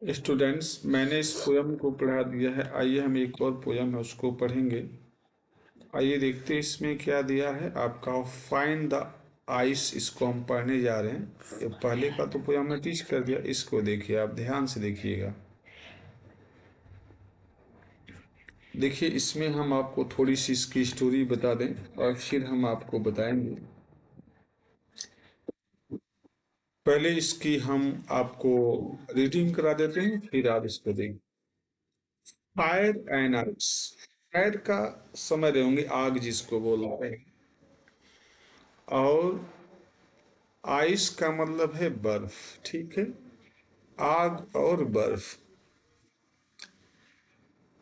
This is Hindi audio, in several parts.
स्टूडेंट्स, मैंने इस पोयम को पढ़ा दिया है। आइए हम एक और पोयम है उसको पढ़ेंगे। आइए देखते हैं इसमें क्या दिया है आपका। फाइंड द आइस, इसको हम पढ़ने जा रहे हैं। ये पहले का तो पोयम हमने टीच कर दिया, इसको देखिए, आप ध्यान से देखिएगा। देखिए, इसमें हम आपको थोड़ी सी इसकी स्टोरी बता दें और फिर हम आपको बताएंगे। पहले इसकी हम आपको रीडिंग करा देते हैं, फिर आप इसको देंगे। Fire and ice. फायर का समझ रहे होंगे, आग जिसको बोलते हैं। और आइस का मतलब है बर्फ, ठीक है। आग और बर्फ।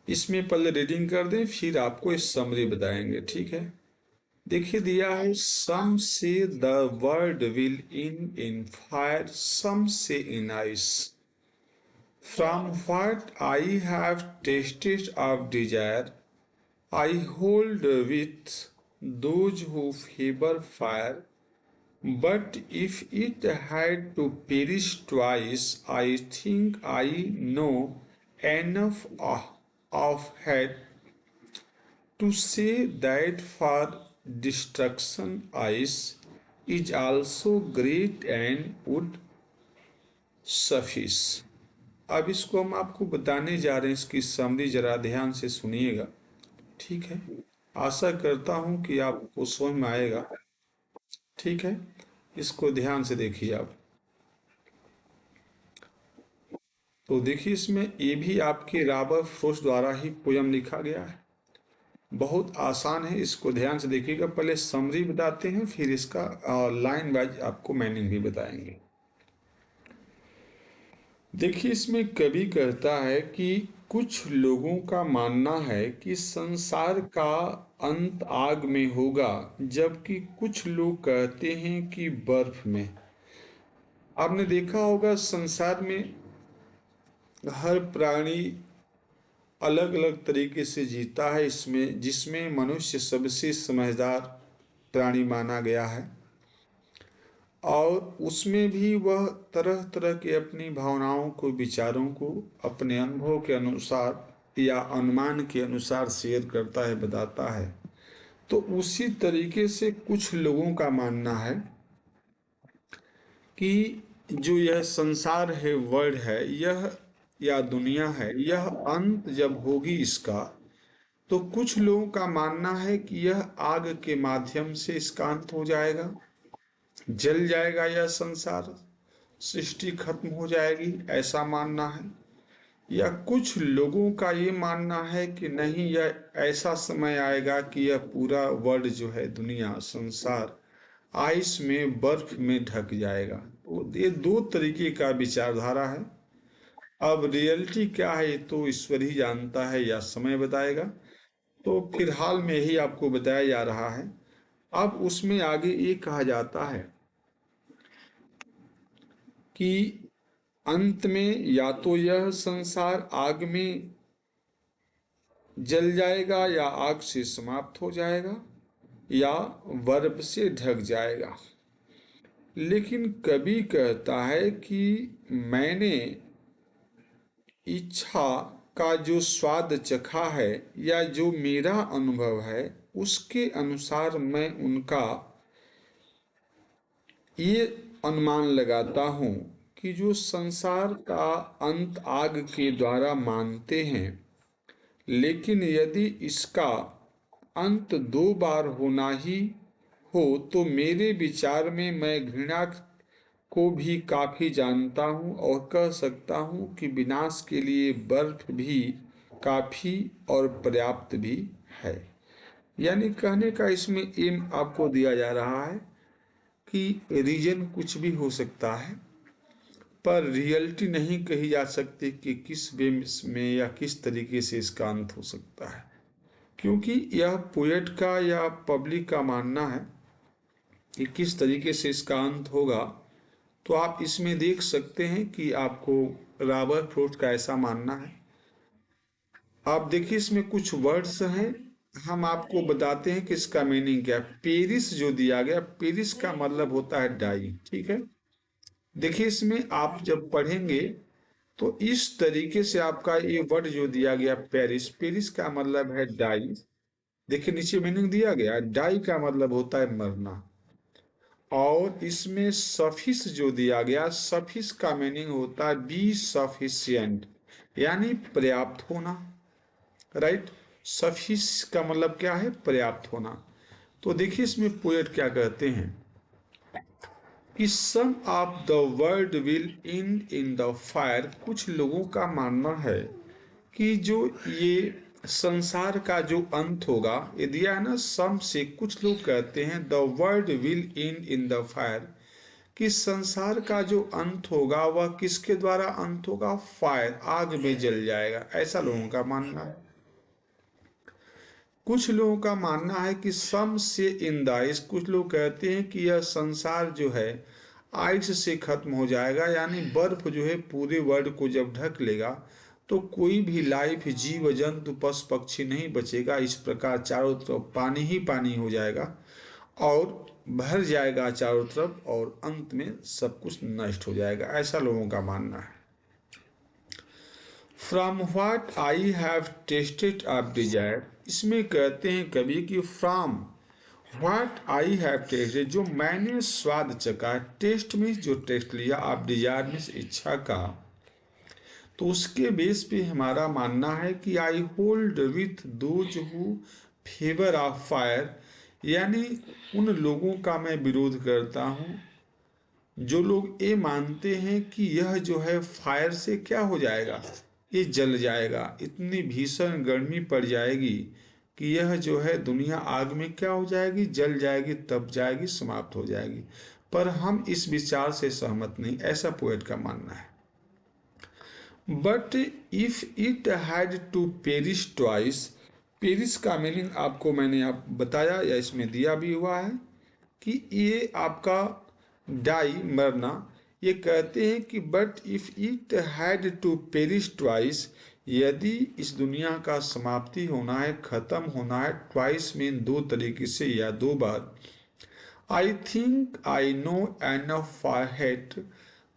इसमें पहले रीडिंग कर दें, फिर आपको इस समरी बताएंगे, ठीक है। देखिए दिया है, some say the world will in fire, some say in ice. From what I have tasted of desire, I hold with those who favor fire, but if it had to perish twice, I think I know enough of head to say that for destruction ice is also great and would suffice। अब इसको हम आपको बताने जा रहे हैं, इसकी समरी जरा ध्यान से सुनिएगा, ठीक है। आशा करता हूं कि आपको समझ में आएगा, ठीक है। इसको ध्यान से देखिए आप। तो देखिए, इसमें ये भी आपके रॉबर्ट फ्रॉस्ट द्वारा ही पोयम लिखा गया है। बहुत आसान है, इसको ध्यान से देखिएगा। पहले समरी बताते हैं, फिर इसका लाइन वाइज आपको मीनिंग भी बताएंगे। देखिए, इसमें कवि कहता है कि कुछ लोगों का मानना है कि संसार का अंत आग में होगा, जबकि कुछ लोग कहते हैं कि बर्फ में। आपने देखा होगा संसार में हर प्राणी अलग अलग तरीके से जीता है, इसमें जिसमें मनुष्य सबसे समझदार प्राणी माना गया है। और उसमें भी वह तरह तरह के अपनी भावनाओं को, विचारों को अपने अनुभव के अनुसार या अनुमान के अनुसार शेयर करता है, बताता है। तो उसी तरीके से कुछ लोगों का मानना है कि जो यह संसार है, वर्ल्ड है, यह या दुनिया है, यह अंत जब होगी इसका, तो कुछ लोगों का मानना है कि यह आग के माध्यम से इसका अंत हो जाएगा, जल जाएगा यह संसार, सृष्टि खत्म हो जाएगी, ऐसा मानना है। या कुछ लोगों का ये मानना है कि नहीं, यह ऐसा समय आएगा कि यह पूरा वर्ल्ड जो है, दुनिया, संसार आइस में, बर्फ में ढक जाएगा। तो ये दो तरीके का विचारधारा है। अब रियलिटी क्या है तो ईश्वर ही जानता है या समय बताएगा। तो फिलहाल में ही आपको बताया जा रहा है। अब उसमें आगे ये कहा जाता है कि अंत में या तो यह संसार आग में जल जाएगा या आग से समाप्त हो जाएगा या बर्फ से ढक जाएगा। लेकिन कवि कहता है कि मैंने इच्छा का जो स्वाद चखा है या जो मेरा अनुभव है, उसके अनुसार मैं उनका ये अनुमान लगाता हूँ कि जो संसार का अंत आग के द्वारा मानते हैं, लेकिन यदि इसका अंत दो बार होना ही हो तो मेरे विचार में मैं घृणा को भी काफी जानता हूँ और कह सकता हूँ कि विनाश के लिए बर्फ भी काफी और पर्याप्त भी है। यानी कहने का इसमें एम आपको दिया जा रहा है कि रीजन कुछ भी हो सकता है, पर रियलिटी नहीं कही जा सकती कि किस बेस में या किस तरीके से इसका अंत हो सकता है। क्योंकि यह पोएट का या पब्लिक का मानना है कि किस तरीके से इसका अंत होगा। तो आप इसमें देख सकते हैं कि आपको रॉबर्ट फ्रॉस्ट का ऐसा मानना है। आप देखिए, इसमें कुछ वर्ड्स हैं, हम आपको बताते हैं कि इसका मीनिंग क्या है। पेरिस जो दिया गया, पेरिस का मतलब होता है डाई, ठीक है। देखिए, इसमें आप जब पढ़ेंगे तो इस तरीके से आपका ये वर्ड जो दिया गया पेरिस, पेरिस का मतलब है डाई। देखिए नीचे मीनिंग दिया गया, डाई का मतलब होता है मरना। और इसमें सफिस जो दिया गया, सफिस का मीनिंग होता है बी सफिशिएंट, यानी पर्याप्त होना। राइट, सफिस का मतलब क्या है, पर्याप्त होना। तो देखिए इसमें पोएट क्या कहते हैं कि some of the world will in the fire. कुछ लोगों का मानना है कि जो ये संसार का जो अंत होगा, ये दिया है ना सम से, कुछ लोग कहते हैं the world will in the fire, कि संसार का जो अंत होगा वह किसके द्वारा अंत होगा, फायर, आग में जल जाएगा, ऐसा लोगों का मानना है। कुछ लोगों का मानना है कि सम से इन द आइस, कुछ लोग कहते हैं कि यह संसार जो है आइस से खत्म हो जाएगा, यानी बर्फ जो है पूरे वर्ल्ड को जब ढक लेगा तो कोई भी लाइफ, जीव जंतु, पशु पक्षी नहीं बचेगा। इस प्रकार चारों तरफ पानी ही पानी हो जाएगा और भर जाएगा चारों तरफ, और अंत में सब कुछ नष्ट हो जाएगा, ऐसा लोगों का मानना है। From what I have tasted of Dzire, इसमें कहते हैं कभी कि from what I have tested, जो मैंने स्वाद चखा, टेस्ट में जो टेस्ट लिया, आप डिजायर में इच्छा का, तो उसके बेस पे हमारा मानना है कि I hold with those who favour of fire, यानी उन लोगों का मैं विरोध करता हूँ जो लोग ये मानते हैं कि यह जो है फायर से क्या हो जाएगा, ये जल जाएगा, इतनी भीषण गर्मी पड़ जाएगी कि यह जो है दुनिया आग में क्या हो जाएगी, जल जाएगी, तप जाएगी, समाप्त हो जाएगी। पर हम इस विचार से सहमत नहीं, ऐसा पोएट का मानना है। But if it had to perish twice, perish का मीनिंग आपको मैंने आप बताया या इसमें दिया भी हुआ है कि ये आपका डाई, मरना। ये कहते हैं कि but if it had to perish twice, यदि इस दुनिया का समाप्ति होना है, खत्म होना है, ट्वाइस मीन दो तरीके से या दो बार। I think I know enough for hate,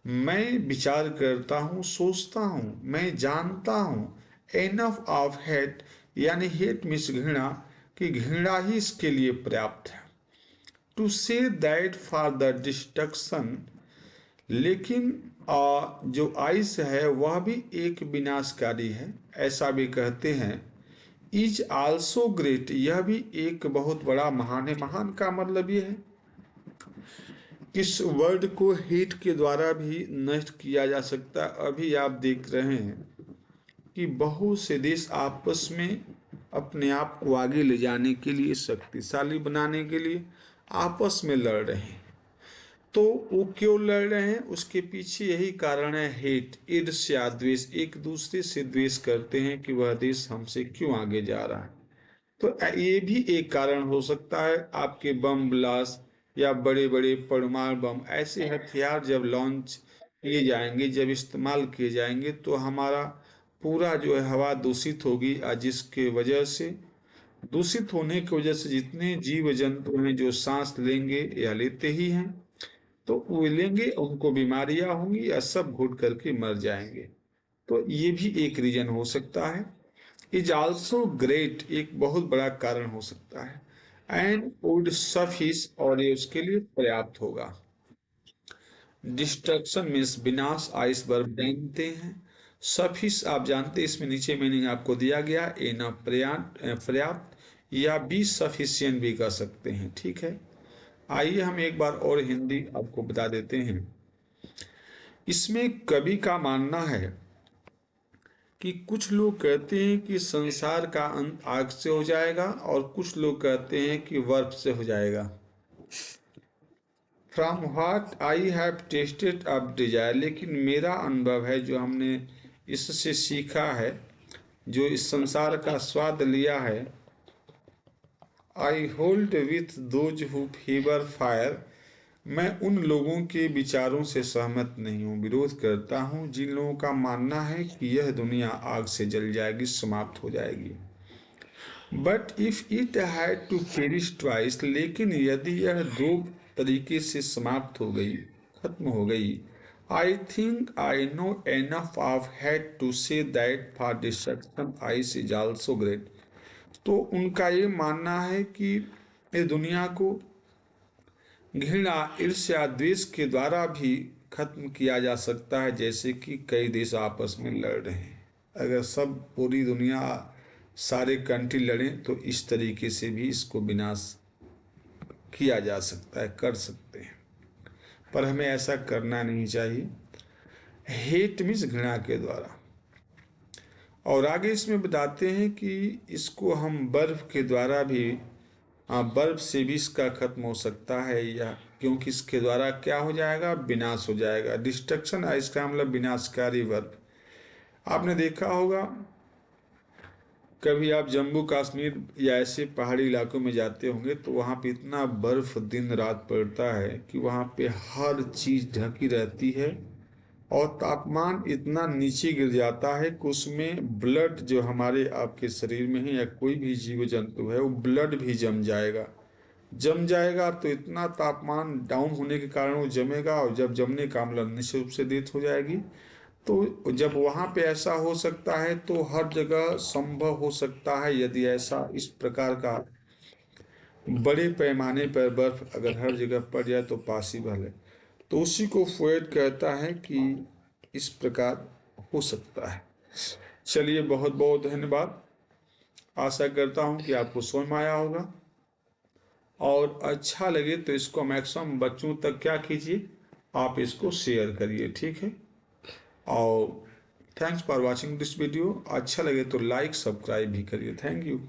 मैं विचार करता हूँ, सोचता हूँ, मैं जानता हूँ, एनफ ऑफ हेट, यानी हेट मीन्स घृणा, कि घृणा ही इसके लिए पर्याप्त है। To say that for the destruction, लेकिन जो आइस है वह भी एक विनाशकारी है, ऐसा भी कहते हैं। इज आल्सो ग्रेट, यह भी एक बहुत बड़ा महान है। महान का मतलब ये है इस वर्ड को हीट के द्वारा भी नष्ट किया जा सकता है। अभी आप देख रहे हैं कि बहुत से देश आपस में अपने आप को आगे ले जाने के लिए, शक्तिशाली बनाने के लिए आपस में लड़ रहे हैं। तो वो क्यों लड़ रहे हैं, उसके पीछे यही कारण है, हेट, ईर्ष्या, द्वेष, एक दूसरे से द्वेष करते हैं कि वह देश हमसे क्यों आगे जा रहा है। तो ये भी एक कारण हो सकता है। आपके बम ब्लास्ट या बड़े बड़े परमाणु बम, ऐसे हथियार जब लॉन्च किए जाएंगे, जब इस्तेमाल किए जाएंगे, तो हमारा पूरा जो है हवा दूषित होगी, जिसके वजह से, दूषित होने की वजह से जितने जीव जंतु हैं जो सांस लेंगे या लेते ही हैं, तो वो लेंगे, उनको बीमारियां होंगी या सब घुट करके मर जाएंगे। तो ये भी एक रीजन हो सकता है। इज आल्सो ग्रेट, एक बहुत बड़ा कारण हो सकता है। एंड वुड सफिश, और ये उसके लिए पर्याप्त होगा। डिस्ट्रक्शन मीन्स विनाश, आइसबर्ग बनते हैं। सफिश आप जानते हैं, इसमें नीचे मीनिंग आपको दिया गया, ए न पर्याप्त, या बी सफिशियंट भी कह सकते हैं। ठीक है, आइए हम एक बार और हिंदी आपको बता देते हैं। इसमें कवि का मानना है कि कुछ लोग कहते हैं कि संसार का अंत आग से हो जाएगा, और कुछ लोग कहते हैं कि बर्फ से हो जाएगा। From what I have tasted of Dzire, लेकिन मेरा अनुभव है, जो हमने इससे सीखा है, जो इस संसार का स्वाद लिया है, I hold with those who favour fire, मैं उन लोगों के विचारों से सहमत नहीं हूँ, विरोध करता हूँ जिन लोगों का मानना है कि यह दुनिया आग से जल जाएगी, समाप्त हो जाएगी। But if it had to perish twice, लेकिन यदि यह दो तरीके से समाप्त हो गई, खत्म हो गई, I think I know enough of hate to say that for destruction ice is also great. तो उनका ये मानना है कि इस दुनिया को घृणा, ईर्ष्या, द्वेष के द्वारा भी खत्म किया जा सकता है, जैसे कि कई देश आपस में लड़ रहे हैं। अगर सब पूरी दुनिया, सारे कंट्री लड़ें तो इस तरीके से भी इसको विनाश किया जा सकता है, कर सकते हैं, पर हमें ऐसा करना नहीं चाहिए। हेट मीन्स घृणा के द्वारा। और आगे इसमें बताते हैं कि इसको हम बर्फ के द्वारा भी, बर्फ से भी इसका खत्म हो सकता है, या क्योंकि इसके द्वारा क्या हो जाएगा, विनाश हो जाएगा। डिस्ट्रक्शन है, इसका मतलब विनाशकारी बर्फ। आपने देखा होगा कभी आप जम्मू कश्मीर या ऐसे पहाड़ी इलाकों में जाते होंगे तो वहाँ पे इतना बर्फ दिन रात पड़ता है कि वहाँ पे हर चीज़ ढकी रहती है और तापमान इतना नीचे गिर जाता है कि उसमें ब्लड जो हमारे आपके शरीर में है या कोई भी जीव जंतु है वो ब्लड भी जम जाएगा तो इतना तापमान डाउन होने के कारण वो जमेगा, और जब जमने का मतलब निश्चित रूप से डेथ हो जाएगी। तो जब वहाँ पे ऐसा हो सकता है तो हर जगह संभव हो सकता है, यदि ऐसा इस प्रकार का बड़े पैमाने पर बर्फ अगर हर जगह पड़ जाए तो पॉसिबल है। तो उसी को फ्रॉइड कहता है कि इस प्रकार हो सकता है। चलिए, बहुत बहुत धन्यवाद। आशा करता हूँ कि आपको समझ में आया होगा, और अच्छा लगे तो इसको मैक्सिमम बच्चों तक क्या कीजिए, आप इसको शेयर करिए, ठीक है। और thanks for watching this video. अच्छा लगे तो लाइक सब्सक्राइब भी करिए। Thank you.